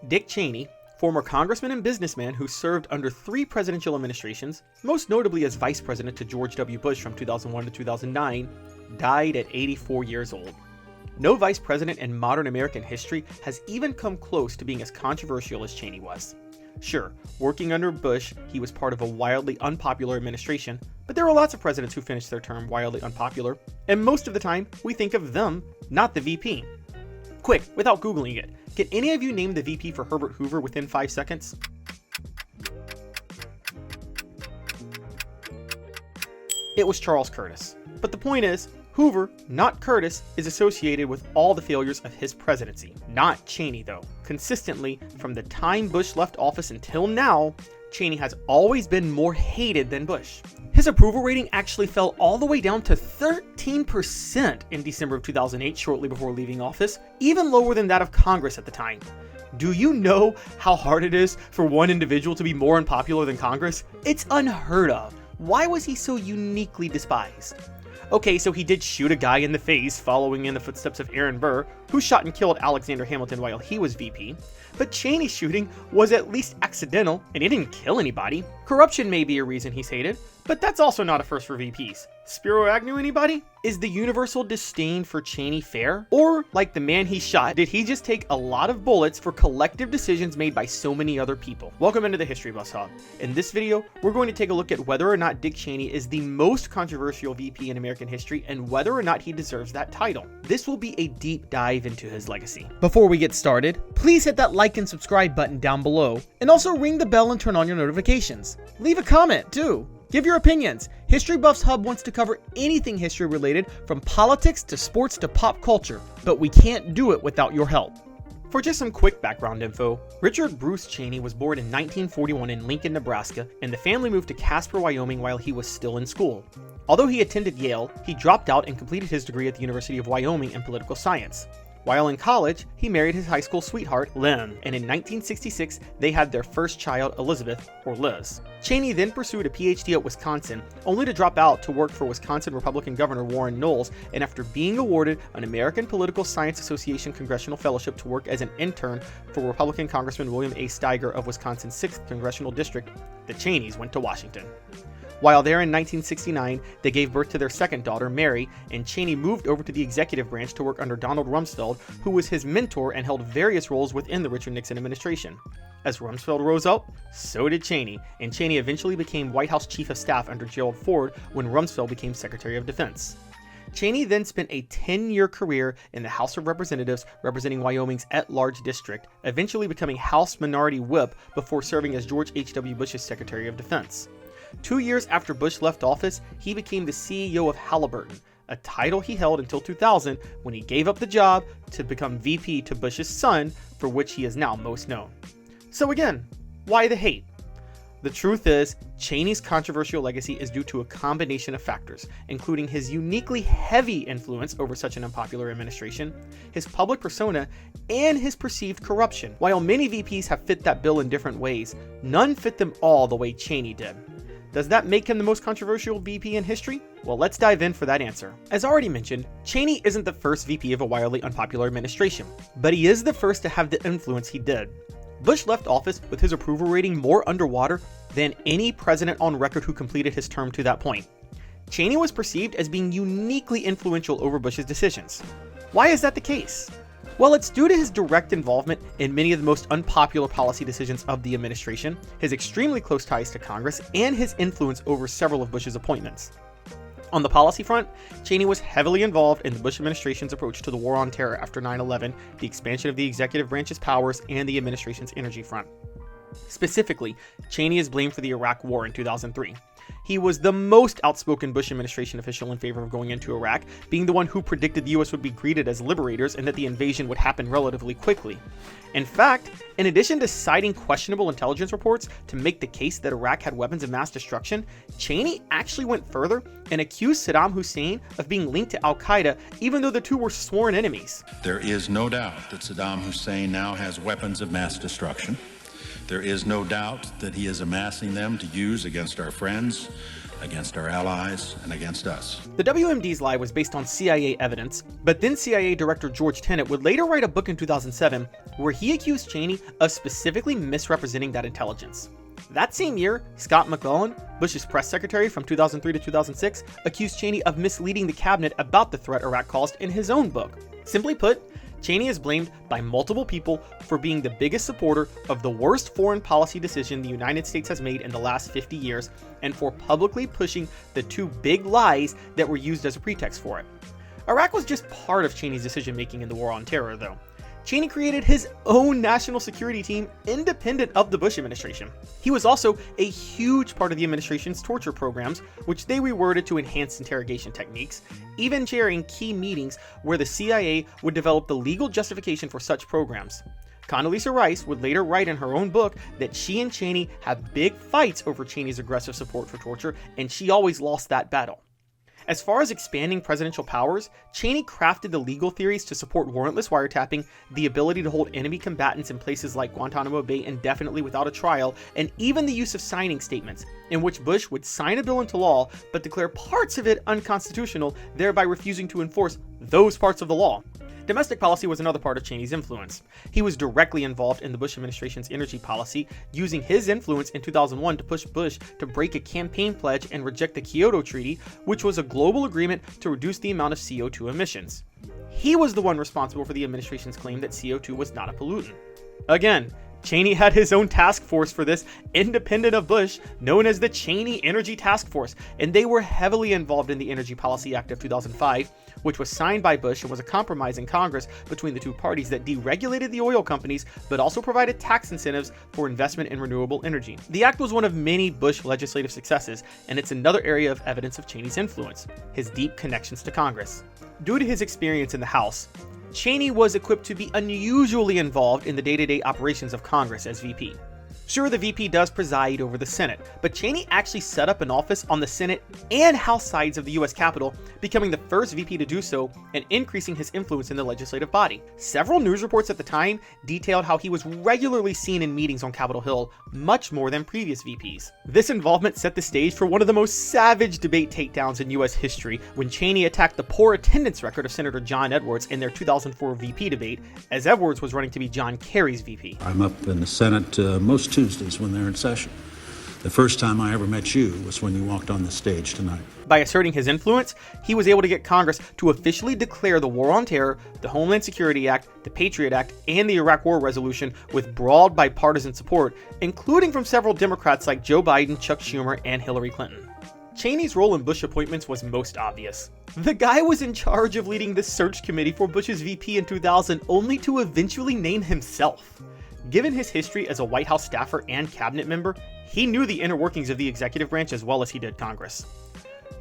Dick Cheney, former congressman and businessman who served under 3 presidential administrations, most notably as vice president to George W. Bush from 2001 to 2009, died at 84 years old. No vice president in modern American history has even come close to being as controversial as Cheney was. Sure, working under Bush, he was part of a wildly unpopular administration, but there were lots of presidents who finished their term wildly unpopular, and most of the time, we think of them, not the VP. Quick, without Googling it, can any of you name the VP for Herbert Hoover within 5 seconds? It was Charles Curtis. But the point is, Hoover, not Curtis, is associated with all the failures of his presidency. Not Cheney, though. Consistently, from the time Bush left office until now, Cheney has always been more hated than Bush. His approval rating actually fell all the way down to 13% in December of 2008, shortly before leaving office, even lower than that of Congress at the time. Do you know how hard it is for one individual to be more unpopular than Congress? It's unheard of. Why was he so uniquely despised? Okay, so he did shoot a guy in the face, following in the footsteps of Aaron Burr, who shot and killed Alexander Hamilton while he was VP. But Cheney's shooting was at least accidental, and he didn't kill anybody. Corruption may be a reason he's hated, but that's also not a first for VPs. Spiro Agnew, anybody? Is the universal disdain for Cheney fair? Or, like the man he shot, did he just take a lot of bullets for collective decisions made by so many other people? Welcome into the History Buffs Hub. In this video, we're going to take a look at whether or not Dick Cheney is the most controversial VP in American history and whether or not he deserves that title. This will be a deep dive into his legacy. Before we get started, please hit that like and subscribe button down below, and also ring the bell and turn on your notifications. Leave a comment too. Give your opinions. History Buffs Hub wants to cover anything history related, from politics to sports to pop culture, but we can't do it without your help. For just some quick background info, Richard Bruce Cheney was born in 1941 in Lincoln, Nebraska, and the family moved to Casper, Wyoming while he was still in school. Although he attended Yale, he dropped out and completed his degree at the University of Wyoming in political science. While in college, he married his high school sweetheart, Lynn, and in 1966, they had their first child, Elizabeth, or Liz. Cheney then pursued a PhD at Wisconsin, only to drop out to work for Wisconsin Republican Governor Warren Knowles, and after being awarded an American Political Science Association Congressional Fellowship to work as an intern for Republican Congressman William A. Steiger of Wisconsin's 6th Congressional District, the Cheneys went to Washington. While there in 1969, they gave birth to their second daughter, Mary, and Cheney moved over to the executive branch to work under Donald Rumsfeld, who was his mentor and held various roles within the Richard Nixon administration. As Rumsfeld rose up, so did Cheney, and Cheney eventually became White House Chief of Staff under Gerald Ford when Rumsfeld became Secretary of Defense. Cheney then spent a 10-year career in the House of Representatives representing Wyoming's at-large district, eventually becoming House Minority Whip before serving as George H.W. Bush's Secretary of Defense. 2 years after Bush left office, he became the CEO of Halliburton, a title he held until 2000 when he gave up the job to become VP to Bush's son, for which he is now most known. So again, why the hate? The truth is, Cheney's controversial legacy is due to a combination of factors, including his uniquely heavy influence over such an unpopular administration, his public persona, and his perceived corruption. While many VPs have fit that bill in different ways, none fit them all the way Cheney did. Does that make him the most controversial VP in history? Well, let's dive in for that answer. As already mentioned, Cheney isn't the first VP of a wildly unpopular administration, but he is the first to have the influence he did. Bush left office with his approval rating more underwater than any president on record who completed his term to that point. Cheney was perceived as being uniquely influential over Bush's decisions. Why is that the case? Well, it's due to his direct involvement in many of the most unpopular policy decisions of the administration, his extremely close ties to Congress, and his influence over several of Bush's appointments. On the policy front, Cheney was heavily involved in the Bush administration's approach to the war on terror after 9/11, the expansion of the executive branch's powers, and the administration's energy front. Specifically, Cheney is blamed for the Iraq War in 2003. He was the most outspoken Bush administration official in favor of going into Iraq, being the one who predicted the US would be greeted as liberators and that the invasion would happen relatively quickly. In fact, in addition to citing questionable intelligence reports to make the case that Iraq had weapons of mass destruction, Cheney actually went further and accused Saddam Hussein of being linked to al-Qaeda, even though the two were sworn enemies. There is no doubt that Saddam Hussein now has weapons of mass destruction. There is no doubt that he is amassing them to use against our friends against our allies, and against us. The WMD's lie was based on CIA evidence, but then CIA Director George Tenet would later write a book in 2007 where he accused Cheney of specifically misrepresenting that intelligence. That same year, Scott McClellan, Bush's press secretary from 2003 to 2006, accused Cheney of misleading the cabinet about the threat Iraq caused in his own book. Simply put, Cheney is blamed by multiple people for being the biggest supporter of the worst foreign policy decision the United States has made in the last 50 years, and for publicly pushing the two big lies that were used as a pretext for it. Iraq was just part of Cheney's decision-making in the War on Terror, though. Cheney created his own national security team independent of the Bush administration. He was also a huge part of the administration's torture programs, which they reworded to enhance interrogation techniques, even chairing key meetings where the CIA would develop the legal justification for such programs. Condoleezza Rice would later write in her own book that she and Cheney had big fights over Cheney's aggressive support for torture, and she always lost that battle. As far as expanding presidential powers, Cheney crafted the legal theories to support warrantless wiretapping, the ability to hold enemy combatants in places like Guantanamo Bay indefinitely without a trial, and even the use of signing statements, in which Bush would sign a bill into law but declare parts of it unconstitutional, thereby refusing to enforce those parts of the law. Domestic policy was another part of Cheney's influence. He was directly involved in the Bush administration's energy policy, using his influence in 2001 to push Bush to break a campaign pledge and reject the Kyoto Treaty, which was a global agreement to reduce the amount of CO2 emissions. He was the one responsible for the administration's claim that CO2 was not a pollutant. Again, Cheney had his own task force for this, independent of Bush, known as the Cheney Energy Task Force, and they were heavily involved in the Energy Policy Act of 2005, which was signed by Bush and was a compromise in Congress between the two parties that deregulated the oil companies, but also provided tax incentives for investment in renewable energy. The act was one of many Bush legislative successes, and it's another area of evidence of Cheney's influence, his deep connections to Congress. Due to his experience in the House, Cheney was equipped to be unusually involved in the day-to-day operations of Congress as VP. Sure, the VP does preside over the Senate, but Cheney actually set up an office on the Senate and House sides of the US Capitol, becoming the first VP to do so and increasing his influence in the legislative body. Several news reports at the time detailed how he was regularly seen in meetings on Capitol Hill, much more than previous VPs. This involvement set the stage for one of the most savage debate takedowns in US history when Cheney attacked the poor attendance record of Senator John Edwards in their 2004 VP debate, as Edwards was running to be John Kerry's VP. I'm up in the Senate most Tuesdays when they're in session. The first time I ever met you was when you walked on the stage tonight. By asserting his influence, he was able to get Congress to officially declare the War on Terror, the Homeland Security Act, the Patriot Act, and the Iraq War Resolution with broad bipartisan support, including from several Democrats like Joe Biden, Chuck Schumer, and Hillary Clinton. Cheney's role in Bush appointments was most obvious. The guy was in charge of leading the search committee for Bush's VP in 2000, only to eventually name himself. Given his history as a White House staffer and cabinet member, he knew the inner workings of the executive branch as well as he did Congress.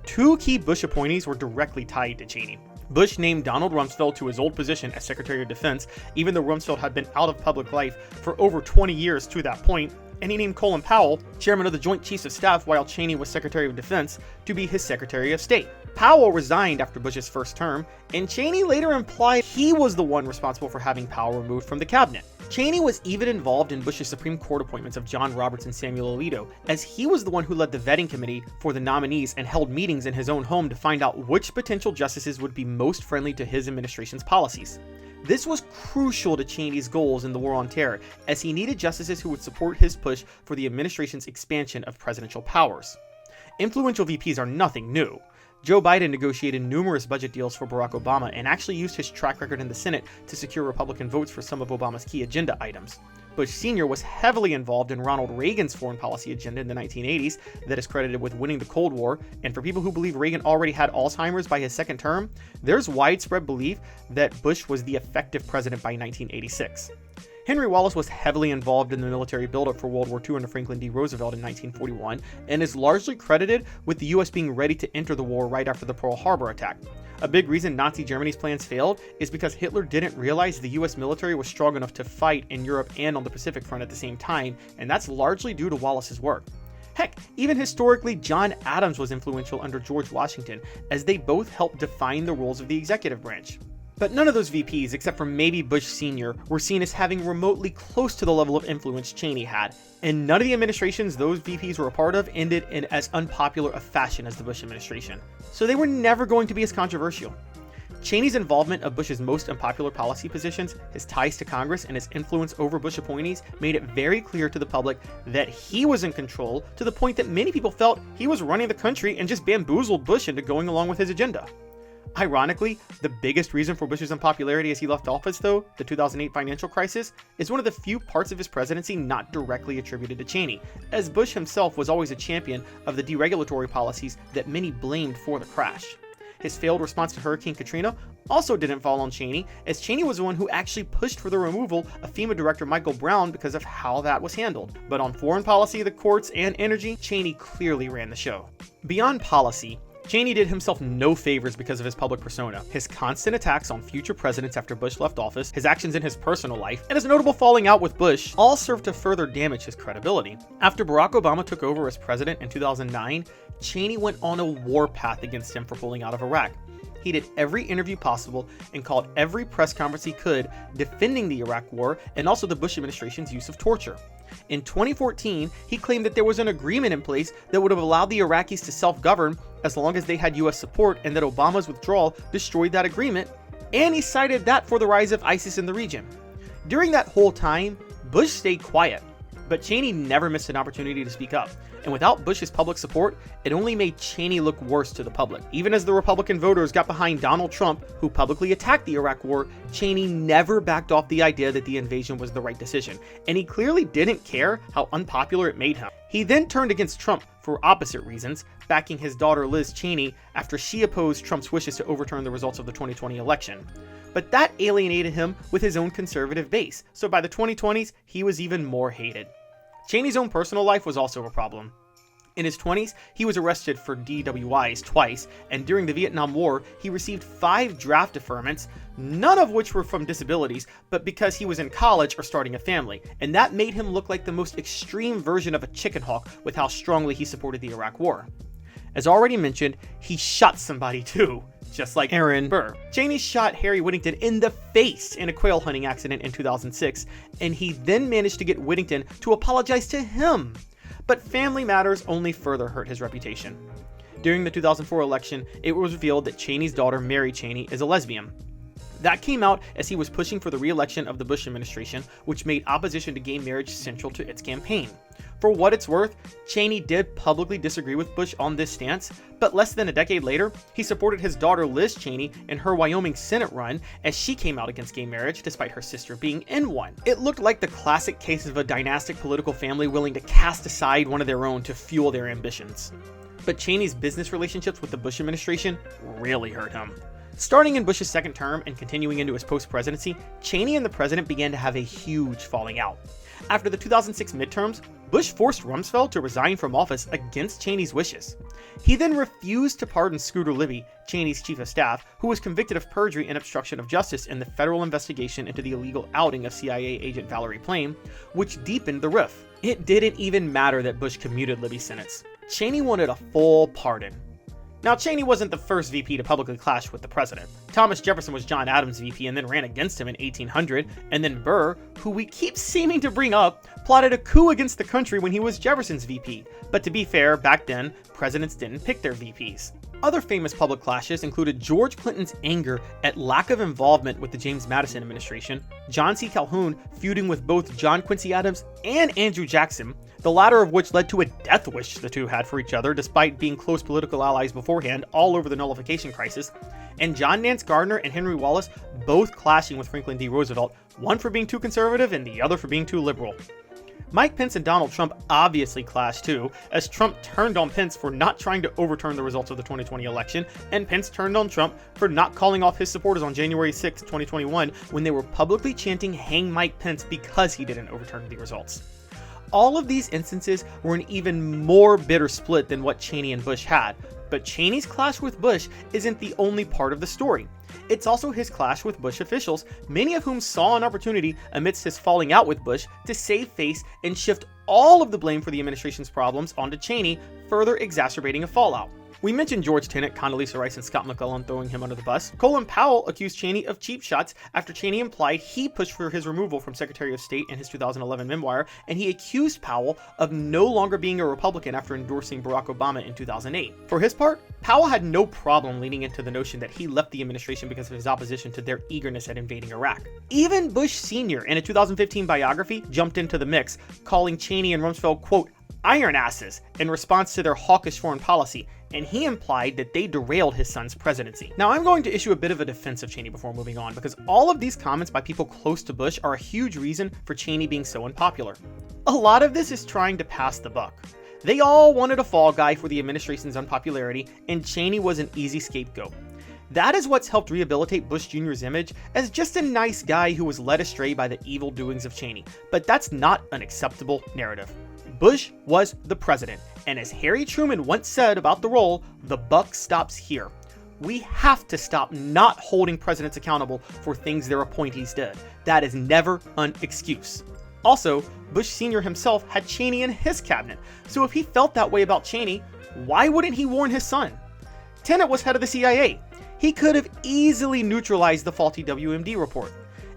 Two key Bush appointees were directly tied to Cheney. Bush named Donald Rumsfeld to his old position as Secretary of Defense, even though Rumsfeld had been out of public life for over 20 years to that point, and he named Colin Powell, chairman of the Joint Chiefs of Staff while Cheney was Secretary of Defense, to be his Secretary of State. Powell resigned after Bush's first term, and Cheney later implied he was the one responsible for having Powell removed from the cabinet. Cheney was even involved in Bush's Supreme Court appointments of John Roberts and Samuel Alito, as he was the one who led the vetting committee for the nominees and held meetings in his own home to find out which potential justices would be most friendly to his administration's policies. This was crucial to Cheney's goals in the War on Terror, as he needed justices who would support his push for the administration's expansion of presidential powers. Influential VPs are nothing new. Joe Biden negotiated numerous budget deals for Barack Obama and actually used his track record in the Senate to secure Republican votes for some of Obama's key agenda items. Bush Sr. was heavily involved in Ronald Reagan's foreign policy agenda in the 1980s that is credited with winning the Cold War, and for people who believe Reagan already had Alzheimer's by his second term, there's widespread belief that Bush was the effective president by 1986. Henry Wallace was heavily involved in the military buildup for World War II under Franklin D. Roosevelt in 1941, and is largely credited with the US being ready to enter the war right after the Pearl Harbor attack. A big reason Nazi Germany's plans failed is because Hitler didn't realize the US military was strong enough to fight in Europe and on the Pacific front at the same time, and that's largely due to Wallace's work. Heck, even historically, John Adams was influential under George Washington, as they both helped define the roles of the executive branch. But none of those VPs, except for maybe Bush Sr., were seen as having remotely close to the level of influence Cheney had, and none of the administrations those VPs were a part of ended in as unpopular a fashion as the Bush administration. So they were never going to be as controversial. Cheney's involvement of Bush's most unpopular policy positions, his ties to Congress, and his influence over Bush appointees made it very clear to the public that he was in control, to the point that many people felt he was running the country and just bamboozled Bush into going along with his agenda. Ironically, the biggest reason for Bush's unpopularity as he left office, though, the 2008 financial crisis, is one of the few parts of his presidency not directly attributed to Cheney, as Bush himself was always a champion of the deregulatory policies that many blamed for the crash. His failed response to Hurricane Katrina also didn't fall on Cheney, as Cheney was the one who actually pushed for the removal of FEMA Director Michael Brown because of how that was handled. But on foreign policy, the courts, and energy, Cheney clearly ran the show. Beyond policy, Cheney did himself no favors because of his public persona. His constant attacks on future presidents after Bush left office, his actions in his personal life, and his notable falling out with Bush all served to further damage his credibility. After Barack Obama took over as president in 2009, Cheney went on a warpath against him for pulling out of Iraq. He did every interview possible and called every press conference he could defending the Iraq War and also the Bush administration's use of torture. In 2014, he claimed that there was an agreement in place that would have allowed the Iraqis to self-govern as long as they had US support, and that Obama's withdrawal destroyed that agreement, and he cited that for the rise of ISIS in the region. During that whole time, Bush stayed quiet, but Cheney never missed an opportunity to speak up. And without Bush's public support, it only made Cheney look worse to the public. Even as the Republican voters got behind Donald Trump, who publicly attacked the Iraq War, Cheney never backed off the idea that the invasion was the right decision, and he clearly didn't care how unpopular it made him. He then turned against Trump for opposite reasons, backing his daughter Liz Cheney after she opposed Trump's wishes to overturn the results of the 2020 election. But that alienated him with his own conservative base, so by the 2020s, he was even more hated. Cheney's own personal life was also a problem. In his 20s, he was arrested for DWIs twice, and during the Vietnam War, he received 5 draft deferments, none of which were from disabilities, but because he was in college or starting a family, and that made him look like the most extreme version of a chicken hawk with how strongly he supported the Iraq War. As already mentioned, he shot somebody too, just like Aaron Burr. Cheney shot Harry Whittington in the face in a quail hunting accident in 2006, and he then managed to get Whittington to apologize to him. But family matters only further hurt his reputation. During the 2004 election, it was revealed that Cheney's daughter, Mary Cheney, is a lesbian. That came out as he was pushing for the re-election of the Bush administration, which made opposition to gay marriage central to its campaign. For what it's worth, Cheney did publicly disagree with Bush on this stance, but less than a decade later, he supported his daughter Liz Cheney in her Wyoming Senate run as she came out against gay marriage despite her sister being in one. It looked like the classic case of a dynastic political family willing to cast aside one of their own to fuel their ambitions. But Cheney's business relationships with the Bush administration really hurt him. Starting in Bush's second term and continuing into his post-presidency, Cheney and the president began to have a huge falling out. After the 2006 midterms, Bush forced Rumsfeld to resign from office against Cheney's wishes. He then refused to pardon Scooter Libby, Cheney's chief of staff, who was convicted of perjury and obstruction of justice in the federal investigation into the illegal outing of CIA agent Valerie Plame, which deepened the rift. It didn't even matter that Bush commuted Libby's sentence. Cheney wanted a full pardon. Now, Cheney wasn't the first VP to publicly clash with the president. Thomas Jefferson was John Adams' VP and then ran against him in 1800, and then Burr, who we keep seeming to bring up, plotted a coup against the country when he was Jefferson's VP. But to be fair, back then, presidents didn't pick their VPs. Other famous public clashes included George Clinton's anger at lack of involvement with the James Madison administration, John C. Calhoun feuding with both John Quincy Adams and Andrew Jackson, the latter of which led to a death wish the two had for each other despite being close political allies beforehand all over the nullification crisis, and John Nance Garner and Henry Wallace both clashing with Franklin D. Roosevelt, one for being too conservative and the other for being too liberal. Mike Pence and Donald Trump obviously clashed too, as Trump turned on Pence for not trying to overturn the results of the 2020 election, and Pence turned on Trump for not calling off his supporters on January 6, 2021, when they were publicly chanting "Hang Mike Pence" because he didn't overturn the results. All of these instances were an even more bitter split than what Cheney and Bush had, but Cheney's clash with Bush isn't the only part of the story. It's also his clash with Bush officials, many of whom saw an opportunity amidst his falling out with Bush to save face and shift all of the blame for the administration's problems onto Cheney, further exacerbating a fallout. We mentioned George Tenet, Condoleezza Rice, and Scott McClellan throwing him under the bus. Colin Powell accused Cheney of cheap shots after Cheney implied he pushed for his removal from Secretary of State in his 2011 memoir, and he accused Powell of no longer being a Republican after endorsing Barack Obama in 2008. For his part, Powell had no problem leaning into the notion that he left the administration because of his opposition to their eagerness at invading Iraq. Even Bush Sr. in a 2015 biography jumped into the mix, calling Cheney and Rumsfeld, quote, iron asses in response to their hawkish foreign policy, and he implied that they derailed his son's presidency. Now, I'm going to issue a bit of a defense of Cheney before moving on, because all of these comments by people close to Bush are a huge reason for Cheney being so unpopular. A lot of this is trying to pass the buck. They all wanted a fall guy for the administration's unpopularity, and Cheney was an easy scapegoat. That is what's helped rehabilitate Bush Jr.'s image as just a nice guy who was led astray by the evil doings of Cheney. But that's not an acceptable narrative. Bush was the president, and as Harry Truman once said about the role, the buck stops here. We have to stop not holding presidents accountable for things their appointees did. That is never an excuse. Also, Bush Sr. himself had Cheney in his cabinet, so if he felt that way about Cheney, why wouldn't he warn his son? Tenet was head of the CIA. He could have easily neutralized the faulty WMD report.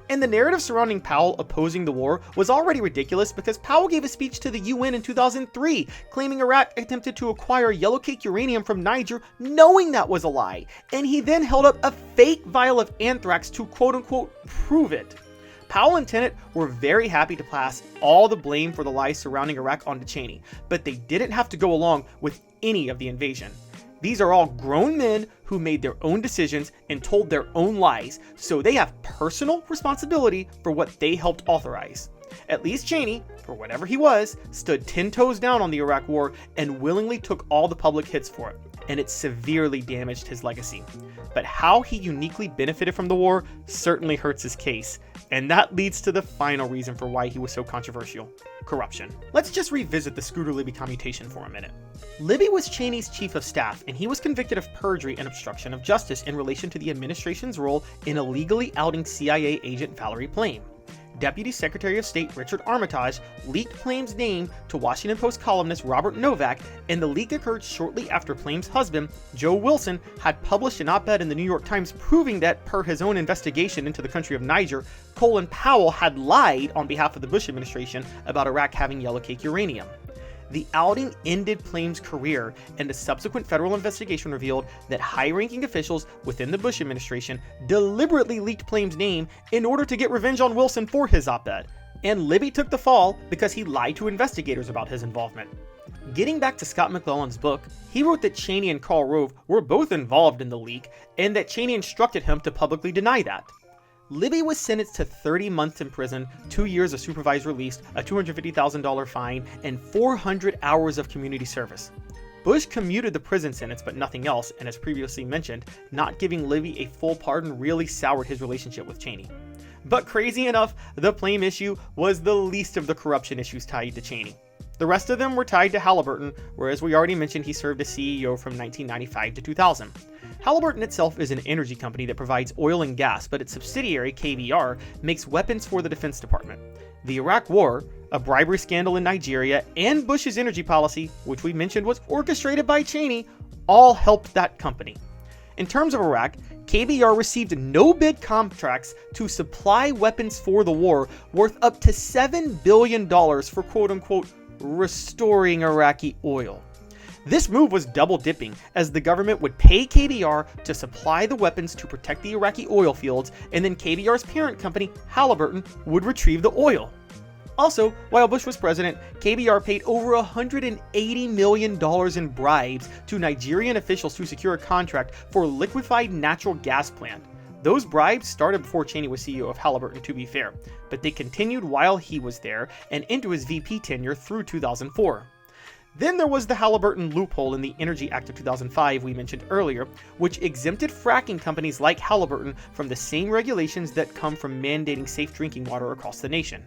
And the narrative surrounding Powell opposing the war was already ridiculous because Powell gave a speech to the UN in 2003 claiming Iraq attempted to acquire yellowcake uranium from Niger, knowing that was a lie. And he then held up a fake vial of anthrax to quote-unquote prove it. Powell and Tenet were very happy to pass all the blame for the lies surrounding Iraq onto Cheney, but they didn't have to go along with any of the invasion. These are all grown men who made their own decisions and told their own lies, so they have personal responsibility for what they helped authorize. At least Cheney, for whatever he was, stood 10 toes down on the Iraq War and willingly took all the public hits for it, and it severely damaged his legacy. But how he uniquely benefited from the war certainly hurts his case, and that leads to the final reason for why he was so controversial: corruption. Let's just revisit the Scooter Libby commutation for a minute. Libby was Cheney's chief of staff, and he was convicted of perjury and obstruction of justice in relation to the administration's role in illegally outing CIA agent Valerie Plame. Deputy Secretary of State Richard Armitage leaked Plame's name to Washington Post columnist Robert Novak, and the leak occurred shortly after Plame's husband, Joe Wilson, had published an op-ed in the New York Times proving that, per his own investigation into the country of Niger, Colin Powell had lied on behalf of the Bush administration about Iraq having yellowcake uranium. The outing ended Plame's career, and a subsequent federal investigation revealed that high-ranking officials within the Bush administration deliberately leaked Plame's name in order to get revenge on Wilson for his op-ed, and Libby took the fall because he lied to investigators about his involvement. Getting back to Scott McClellan's book, he wrote that Cheney and Karl Rove were both involved in the leak, and that Cheney instructed him to publicly deny that. Libby was sentenced to 30 months in prison, 2 years of supervised release, a $250,000 fine, and 400 hours of community service. Bush commuted the prison sentence but nothing else, and as previously mentioned, not giving Libby a full pardon really soured his relationship with Cheney. But crazy enough, the Plame issue was the least of the corruption issues tied to Cheney. The rest of them were tied to Halliburton, where, as we already mentioned, he served as CEO from 1995 to 2000. Halliburton itself is an energy company that provides oil and gas, but its subsidiary, KBR, makes weapons for the Defense Department. The Iraq War, a bribery scandal in Nigeria, and Bush's energy policy, which we mentioned was orchestrated by Cheney, all helped that company. In terms of Iraq, KBR received no bid contracts to supply weapons for the war worth up to $7 billion for quote-unquote restoring Iraqi oil. This move was double dipping, as the government would pay KBR to supply the weapons to protect the Iraqi oil fields, and then KBR's parent company, Halliburton, would retrieve the oil. Also, while Bush was president, KBR paid over $180 million in bribes to Nigerian officials to secure a contract for a liquefied natural gas plant. Those bribes started before Cheney was CEO of Halliburton, to be fair, but they continued while he was there and into his VP tenure through 2004. Then there was the Halliburton loophole in the Energy Act of 2005 we mentioned earlier, which exempted fracking companies like Halliburton from the same regulations that come from mandating safe drinking water across the nation.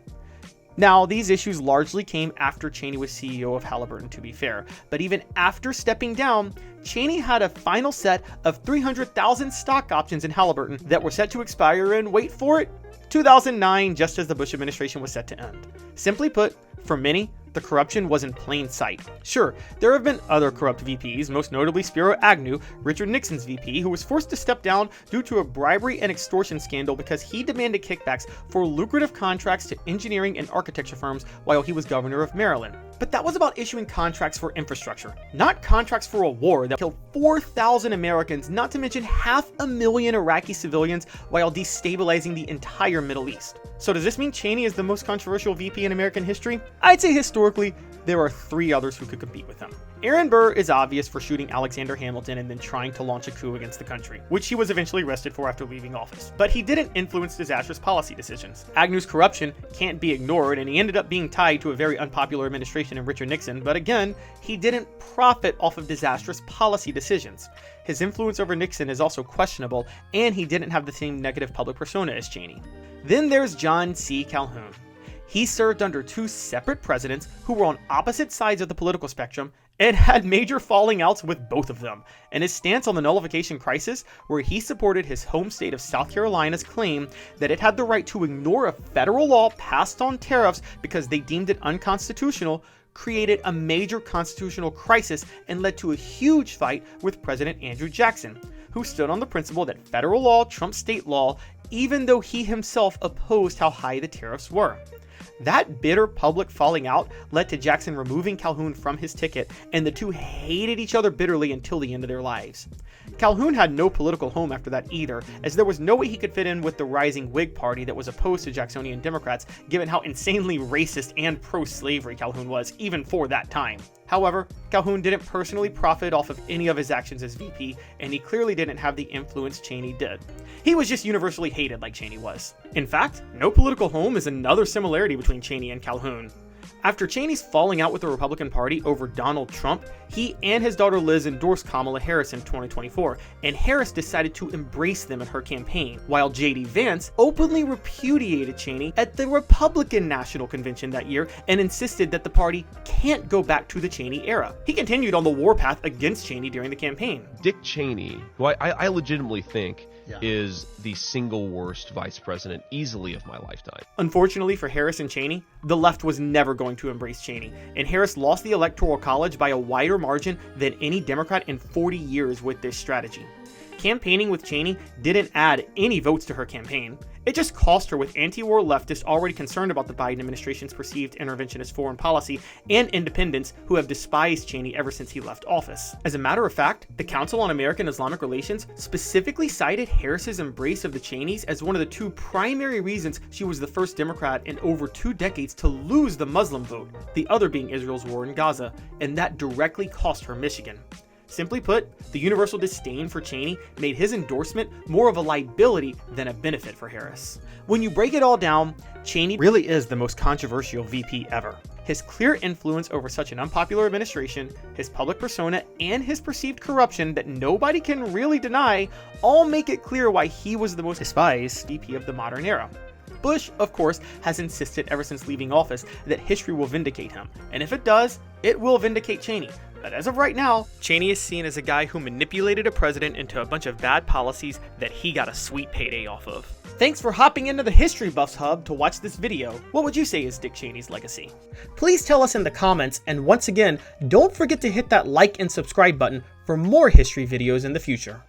Now, these issues largely came after Cheney was CEO of Halliburton, to be fair, but even after stepping down, Cheney had a final set of 300,000 stock options in Halliburton that were set to expire in, wait for it, 2009, just as the Bush administration was set to end. Simply put, for many, The corruption was in plain sight. Sure, there have been other corrupt VPs, most notably Spiro Agnew, Richard Nixon's VP, who was forced to step down due to a bribery and extortion scandal because he demanded kickbacks for lucrative contracts to engineering and architecture firms while he was governor of Maryland. But that was about issuing contracts for infrastructure, not contracts for a war that killed 4,000 Americans, not to mention 500,000 Iraqi civilians, while destabilizing the entire Middle East. So does this mean Cheney is the most controversial VP in American history? I'd say historically, there are 3 others who could compete with him. Aaron Burr is obvious for shooting Alexander Hamilton and then trying to launch a coup against the country, which he was eventually arrested for after leaving office. But he didn't influence disastrous policy decisions. Agnew's corruption can't be ignored, and he ended up being tied to a very unpopular administration in Richard Nixon, but again, he didn't profit off of disastrous policy decisions. His influence over Nixon is also questionable, and he didn't have the same negative public persona as Cheney. Then there's John C. Calhoun. He served under 2 separate presidents who were on opposite sides of the political spectrum and had major falling outs with both of them, and his stance on the nullification crisis, where he supported his home state of South Carolina's claim that it had the right to ignore a federal law passed on tariffs because they deemed it unconstitutional, created a major constitutional crisis and led to a huge fight with President Andrew Jackson, who stood on the principle that federal law trumps state law, even though he himself opposed how high the tariffs were. That bitter public falling out led to Jackson removing Calhoun from his ticket, and the two hated each other bitterly until the end of their lives. Calhoun had no political home after that either, as there was no way he could fit in with the rising Whig Party that was opposed to Jacksonian Democrats, given how insanely racist and pro-slavery Calhoun was, even for that time. However, Calhoun didn't personally profit off of any of his actions as VP, and he clearly didn't have the influence Cheney did. He was just universally hated like Cheney was. In fact, no political home is another similarity between Cheney and Calhoun. After Cheney's falling out with the Republican Party over Donald Trump, he and his daughter Liz endorsed Kamala Harris in 2024, and Harris decided to embrace them in her campaign, while J.D. Vance openly repudiated Cheney at the Republican National Convention that year and insisted that the party can't go back to the Cheney era. He continued on the warpath against Cheney during the campaign. Dick Cheney, who I legitimately think is the single worst vice president easily of my lifetime. Unfortunately for Harris and Cheney, the left was never going to embrace Cheney, and Harris lost the Electoral College by a wider margin than any Democrat in 40 years with this strategy. Campaigning with Cheney didn't add any votes to her campaign. It just cost her, with anti-war leftists already concerned about the Biden administration's perceived interventionist foreign policy and independents who have despised Cheney ever since he left office. As a matter of fact, the Council on American Islamic Relations specifically cited Harris's embrace of the Cheneys as one of the 2 primary reasons she was the first Democrat in over 2 decades to lose the Muslim vote, the other being Israel's war in Gaza, and that directly cost her Michigan. Simply put, the universal disdain for Cheney made his endorsement more of a liability than a benefit for Harris. When you break it all down, Cheney really is the most controversial VP ever. His clear influence over such an unpopular administration, his public persona, and his perceived corruption that nobody can really deny all make it clear why he was the most despised VP of the modern era. Bush, of course, has insisted ever since leaving office that history will vindicate him, and if it does, it will vindicate Cheney. But as of right now, Cheney is seen as a guy who manipulated a president into a bunch of bad policies that he got a sweet payday off of. Thanks for hopping into the History Buffs Hub to watch this video. What would you say is Dick Cheney's legacy? Please tell us in the comments, and once again, don't forget to hit that like and subscribe button for more history videos in the future.